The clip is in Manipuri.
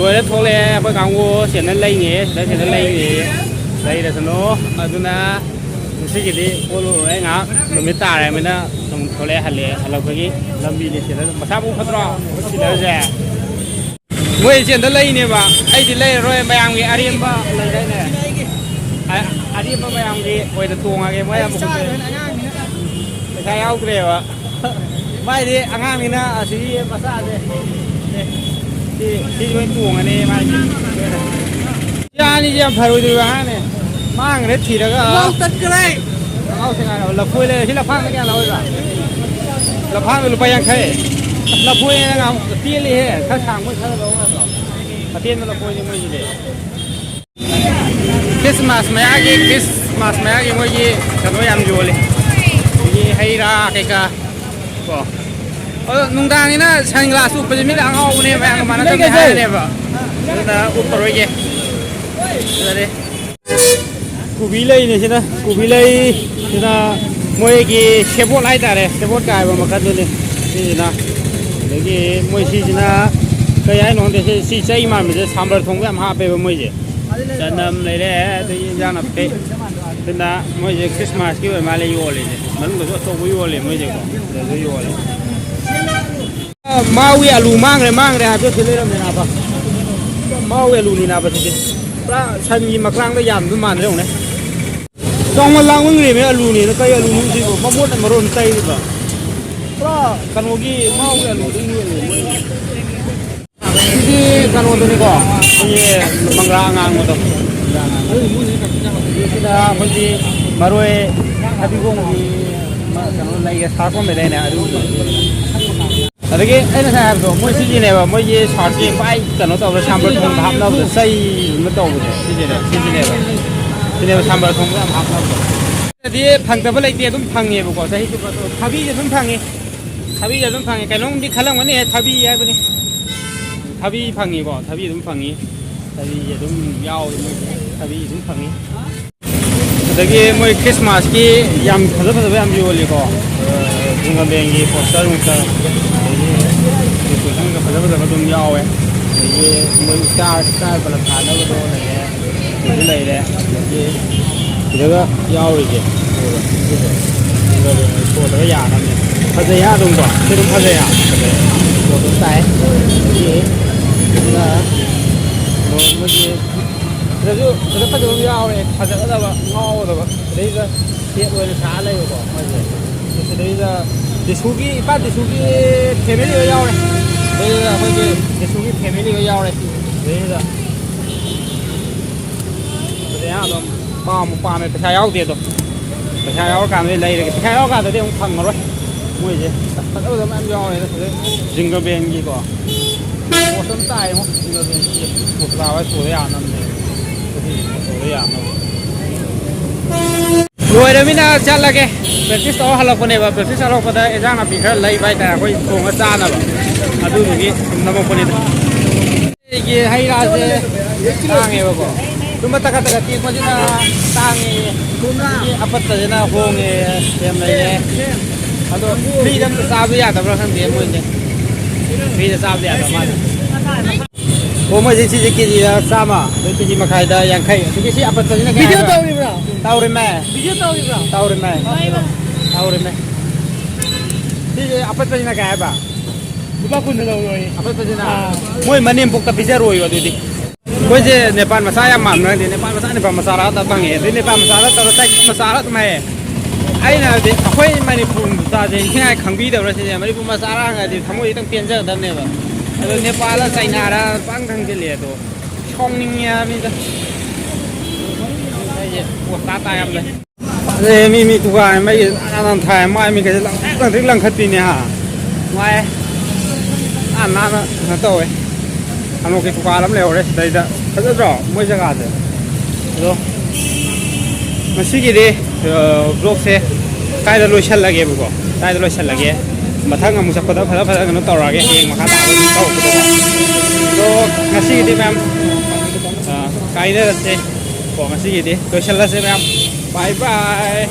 Lối thô lệ bởi càng vô sẽ nên lấy nhé, đấy sẽ nên lấy nhé. Đây là nó ಅದು ನಾ ಸಿಕ್ಕಿದೆ ಕೋಲು ಹೆಂಗ ಮಿತ್ತಾರೆ ಮಿನ ಥೋಲೆ ಹಲ್ಲೆ ಹಲೋಗಿ ಲಂಬಿಲಿ ಸಿದ ಮಸಾಬು ಫತ್ರ ಸಿದಜೆ ಮೊಯ್ ಚೆಂದ ಲೈನೆ ಬಾ ಐದಿ ಲೈ ರೋಯ್ ಮಯಾಂಗಿ ಅರಿಯಂಬ ಲೈನೆ ಅರಿಯಂಬ ಮಯಾಂಗಿ ಒಯ್ದ ತೂಂಗಾಗೆ ಮೊಯ್ ಅಮು ಕುತೆ ಪೈಸಾ ಯಾವ್ದ್ರೇವ ಮೈದಿ ಅಂಗಾಮಿನ ಅಸಿ ಮಸಾದೆ ತಿ ಮೊಯ್ ತೂಂಗನೆ ಮೈದಿ ಯಾನಿ ಜಂ ಫರೋದಿವಾ ನೆ mang cái thì đó không tất cái này không thế nào là phui lên thì là phang cái nào rồi là phang rồi bây giờ khai là phui nó không tiên đi hết khách hàng mới khách đâu mà tiên nó là phui như mấy gì đấy Christmas mấy cái mấy gì cái nó làm gì gì hay ra cái nung đan này nó sang glass ụp bây giờ mới đang ngầu này mà nó tầm hai này vợ nó ụp rồi gì đây củ bí lây này chứ na củ bí lây chứ na mỗi cái xe bốt lái ta đây xe bốt cài vào mà cắt luôn đi thì na đấy cái mỗi xí chứ na cái ấy nó thì xí xây mà mình sẽ sắm bớt thùng với ham hạp về mỗi gì cho nên lấy đấy thì ra là thế thì na mỗi gì Christmas cái mà lấy vô liền mình cũng có số vô liền mỗi gì có lấy vô liền mau cái alu mang rồi hạp cho thế lấy làm thế nào ba mau cái alu này nào ba thế ra sân gì mà clang nó giảm cái màn đấy không đấy trong mà lang người mấy alu này nó cây alu như thế mà mốt là mà rôn tây rồi ra cần một cái mau cái alu đấy người cái cần một cái có cái mang ra ngang một tầm cái là cái gì mà rồi hạt bông thì mà cần nó lấy cái sát con này này cái ấy là sao rồi mỗi cái này mà mỗi cái sọt cái phải cần nó tàu là sam bờ thùng hầm đâu để xây nó tàu cái này sam bờ thùng hầm đâu thì phăng tập lại thì cũng phăng nhỉ bộ cái thabi thì cũng phăng nhỉ cái nó đi khai long cái này thabi ai bên này thabi phăng nhỉ bộ thabi cũng phăng nhỉ thabi cũng yao thabi cũng phăng nhỉ cái mỗi Christmas cái yam thật là yam nhiều liền có chúng ta bên cái poster chúng ta cái thằng cái thật là cũng yao ấy cái mỗi star và là thằng nó cái này cái này đấy cái đó yao rồi chứ rồi số cái nhà này phát ra đúng không cái đúng phát ra một đúng tay cái là nó rồi nó phát ra yao này phát ra là ngao rồi đấy là hiện rồi xả lên rồi cái đấy là để số cái bắt để số cái thêm cái yao này đây là cái để số cái thêm cái yao này đấy là cái đó bao một bao này cái áo tiền rồi cái áo cảm thấy lấy cái áo cả thì ông thằng rồi mua gì tất cả các em yao này nó dừng cái bên gì có một tấm tài không dừng cái bên gì một vào cái số đấy ăn nằm này số đấy ăn rồi đấy mình chặt là cái practice đó học phần này và practice học phần đấy ra là bị cái lấy vai ta coi cùng cái cha nào à đúng rồi nó một phần này cái hay ra thế ta nghe bao chúng ta cắt tiền mà chúng ta tăng cái áp lực thế nào không nghe xem này à đó đi đâm sao bây giờ tập ra thằng tiền mới nhỉ đi là sao bây giờ tập mà cô mới chỉ cái gì là sao mà cái gì mà khai ra yang khai cái gì áp lực thế này video tao rồi mẹ tao rồi mẹ thì áp lực thế này cái ba bukan pun rồi áp lực thế nào mỗi mà niệm phục tập bây giờ rồi vậy đi bây giờ Nepal mà sai mà nói thì Nepal mà sai ra tăng nghề thì Nepal mà sai ra tao sai mà sai ra tụi mày ấy nào thì khơi mày đi phun ta thì khi ai khẳng bí đâu rồi thì mày đi phun mà sai ra ngày thì thằng ấy tăng tiền giờ đâm này vậy rồi Nepal là sai nhà ra băng thằng cái liệt rồi không nha bây giờ đây cuộc ta tay em đây mi tụi cái mấy ăn thải mai mi cái lần thứ lần khát tin nè hả mai ăn nó tồi anh cái quả lắm lều đấy đây đã rất rõ mỗi giờ gạt rồi mà xí cái đi vlog xe cái đó lôi chân lagi buko cái đó lôi chân lagi mà thằng ngắm sắp có phải nó tàu ra cái hàng mà khá tao nó tàu rồi ngay xí cái đi em cái đó là xe của ngay xí cái đi lôi chân là xe em bye bye